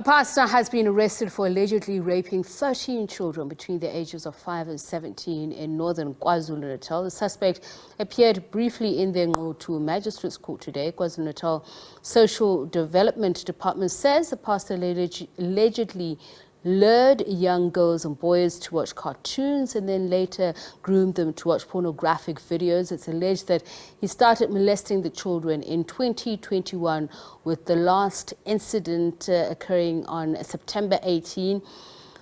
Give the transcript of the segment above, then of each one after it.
A pastor has been arrested for allegedly raping 13 children between the ages of 5 and 17 in northern KwaZulu-Natal. The suspect appeared briefly in the Nquthu magistrates court today. KwaZulu-Natal Social Development Department says the pastor allegedly lured young girls and boys to watch cartoons and then later groomed them to watch pornographic videos. It's alleged that he started molesting the children in 2021, with the last incident occurring on September 18.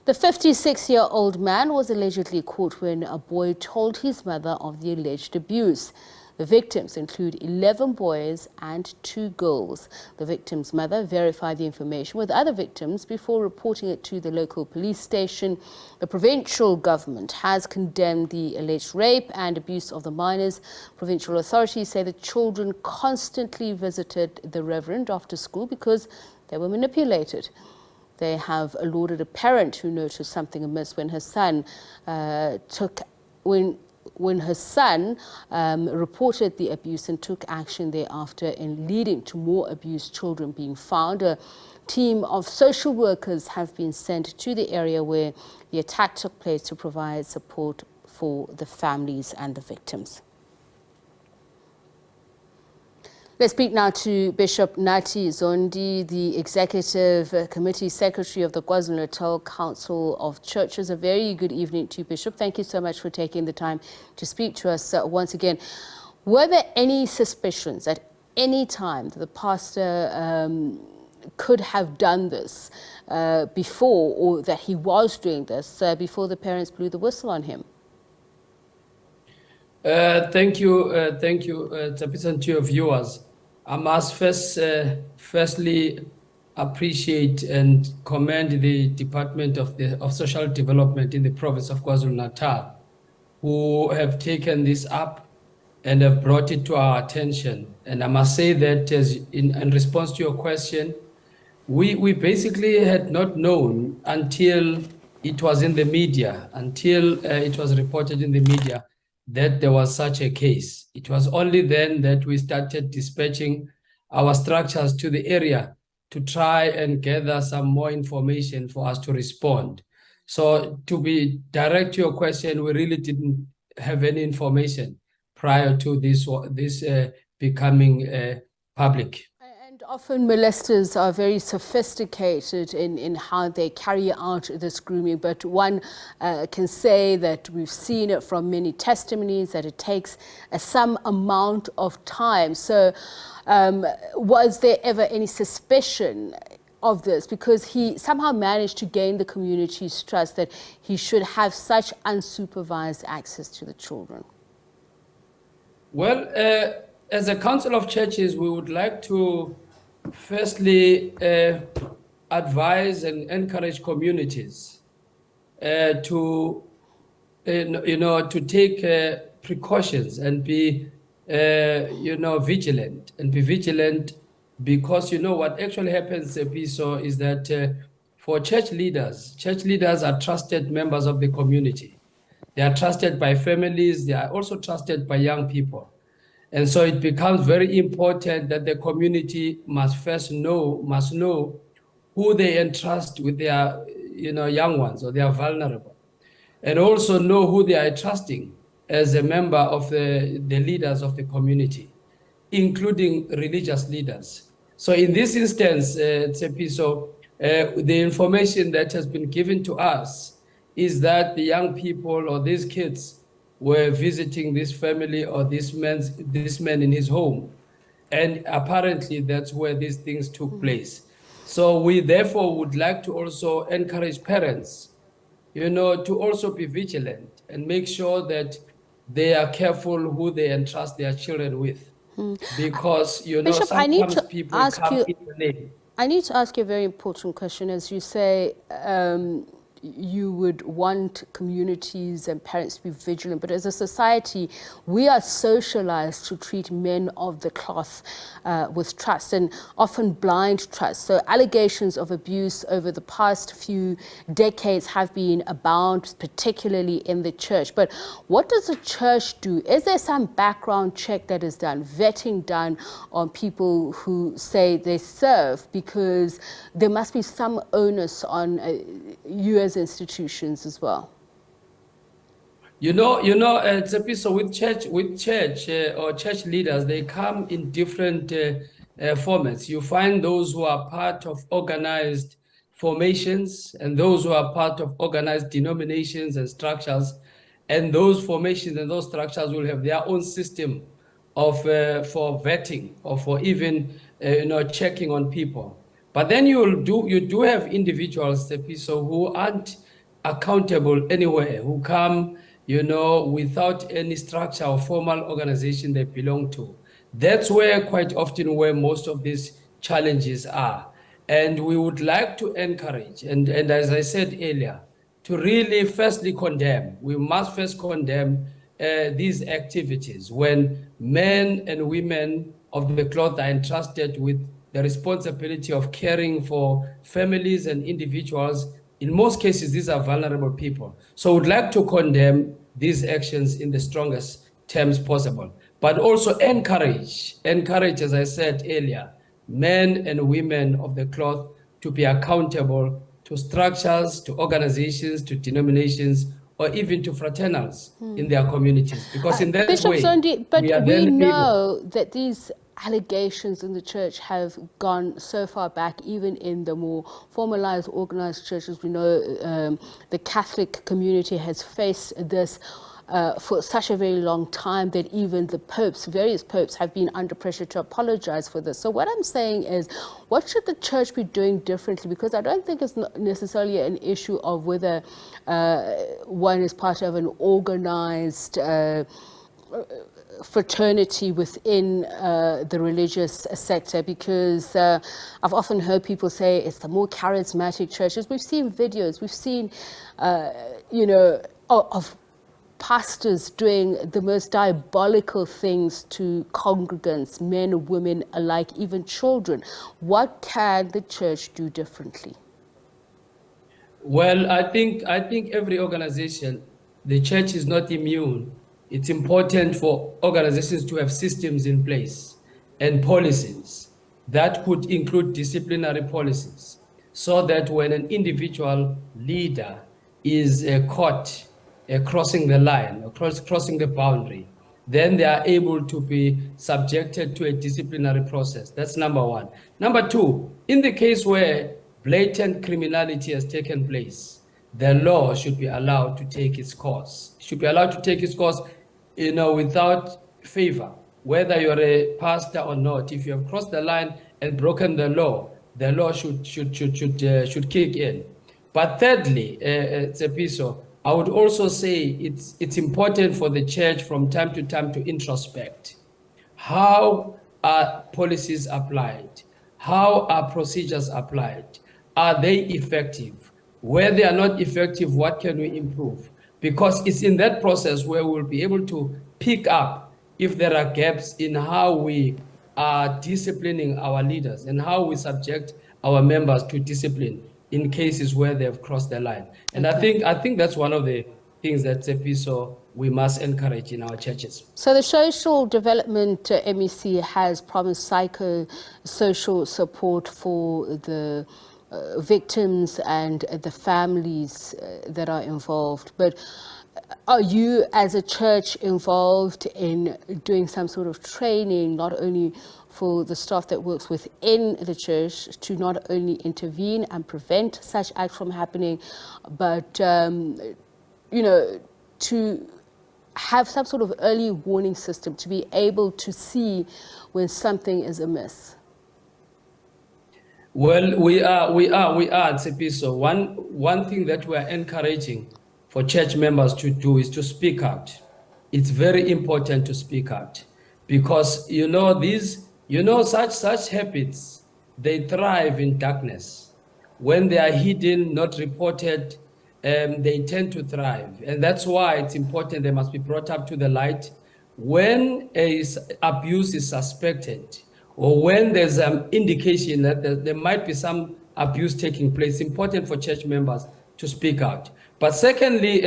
The 56-year-old man was allegedly caught when a boy told his mother of the alleged abuse. The victims include 11 boys and 2 girls. The victim's mother verified the information with other victims before reporting it to the local police station. The provincial government has condemned the alleged rape and abuse of the minors. Provincial authorities say the children constantly visited the reverend after school because they were manipulated. They have lauded a parent who noticed something amiss when her son reported the abuse and took action thereafter, in leading to more abused children being found. A team of social workers have been sent to the area where the attack took place to provide support for the families and the victims. Let's speak now to Bishop Nathi Zondi, the Executive Committee Secretary of the KwaZulu-Natal Council of Churches. A very good evening to you, Bishop. Thank you so much for taking the time to speak to us once again. Were there any suspicions at any time that the pastor could have done this before, or that he was doing this before the parents blew the whistle on him? Thank you, to your viewers. I must firstly appreciate and commend the Department of Social Development in the province of KwaZulu-Natal, who have taken this up and have brought it to our attention. And I must say that, in response to your question, we basically had not known until it was in the media, until it was reported in the media that there was such a case. It was only then that we started dispatching our structures to the area to try and gather some more information for us to respond. So to be direct to your question, we really didn't have any information prior to this becoming public. Often molesters are very sophisticated in how they carry out this grooming, but one can say that we've seen it from many testimonies that it takes some amount of time. So was there ever any suspicion of this? Because he somehow managed to gain the community's trust that he should have such unsupervised access to the children. Well, as a Council of Churches, we would like to firstly advise and encourage communities to take precautions and be vigilant, because what actually happens, Piso, is that for church leaders are trusted members of the community. They are trusted by families. They are also trusted by young people. And so it becomes very important that the community must know who they entrust with their young ones, or they are vulnerable, and also know who they are trusting as a member of the leaders of the community, including religious leaders. So in this instance, Tsepiso, the information that has been given to us is that the young people, or these kids, were visiting this family or this man in his home. And apparently that's where these things took place. So we therefore would like to also encourage parents, to also be vigilant and make sure that they are careful who they entrust their children with. Because, Bishop, sometimes people come in the name. I need to ask you a very important question. As you say, you would want communities and parents to be vigilant, but as a society, we are socialized to treat men of the cloth with trust, and often blind trust. So allegations of abuse over the past few decades have been abound, particularly in the church. But what does the church do? Is there some background check that is done, vetting done on people who say they serve? Because there must be some onus on you as institutions as well. It's a piece. So with church or church leaders, they come in different formats. You find those who are part of organized formations and those who are part of organized denominations and structures, and those formations and those structures will have their own system of for vetting or for even checking on people. But then you do have individuals, so who aren't accountable anywhere, who come without any structure or formal organization they belong to. That's where quite often where most of these challenges are. And we would like to encourage, and as I said earlier, to really firstly condemn. We must first condemn these activities when men and women of the cloth are entrusted with the responsibility of caring for families and individuals. In most cases, these are vulnerable people. So we'd like to condemn these actions in the strongest terms possible, but also encourage, as I said earlier, men and women of the cloth to be accountable to structures, to organizations, to denominations, or even to fraternals in their communities. Because in that Bishop way, Zondi, but we know that these allegations in the church have gone so far back, even in the more formalized, organized churches. We know the Catholic community has faced this for such a very long time that even the popes, various popes, have been under pressure to apologize for this. So what I'm saying is, what should the church be doing differently? Because I don't think it's necessarily an issue of whether one is part of an organized fraternity within the religious sector, because I've often heard people say it's the more charismatic churches. We've seen videos, we've seen, of pastors doing the most diabolical things to congregants, men and women alike, even children. What can the church do differently? Well, I think every organization, the church is not immune. It's important for organizations to have systems in place and policies that could include disciplinary policies, so that when an individual leader is caught crossing the line or crossing the boundary, then they are able to be subjected to a disciplinary process. That's number one. Number two, in the case where blatant criminality has taken place, the law should be allowed to take its course. Should be allowed to take its course, without favor, whether you're a pastor or not. If you have crossed the line and broken the law should kick in. But thirdly, Tsepiso, I would also say it's important for the church from time to time to introspect. How are policies applied? How are procedures applied? Are they effective? Where they are not effective, what can we improve? Because it's in that process where we'll be able to pick up if there are gaps in how we are disciplining our leaders and how we subject our members to discipline in cases where they have crossed the line. And okay. I think that's one of the things that Tsepiso we must encourage in our churches. So the social development MEC has promised psycho-social support for the victims and the families that are involved. But are you as a church involved in doing some sort of training, not only for the staff that works within the church to not only intervene and prevent such acts from happening, but to have some sort of early warning system to be able to see when something is amiss? Well, we are at Tsepiso. One thing that we are encouraging for church members to do is to speak out. It's very important to speak out, because such habits, they thrive in darkness. When they are hidden, not reported, they tend to thrive. And that's why it's important they must be brought up to the light. When abuse is suspected, or when there's an indication that there might be some abuse taking place, it's important for church members to speak out. But secondly,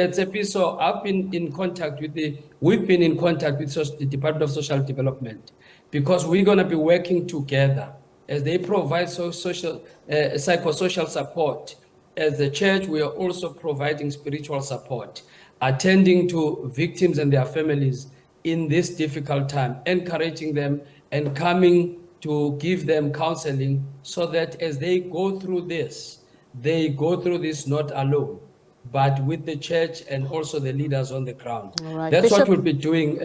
so we've been in contact with the Department of Social Development, because we're going to be working together as they provide psychosocial support. As the church, we are also providing spiritual support, attending to victims and their families in this difficult time, encouraging them and coming to give them counseling, so that as they go through this not alone, but with the church and also the leaders on the ground. All right. That's Bishop, what we'll be doing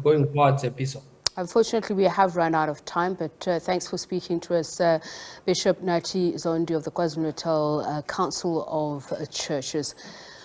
going forward, Bishop. Unfortunately, we have run out of time, but thanks for speaking to us, Bishop Nathi Zondi of the KwaZulu-Natal Council of Churches.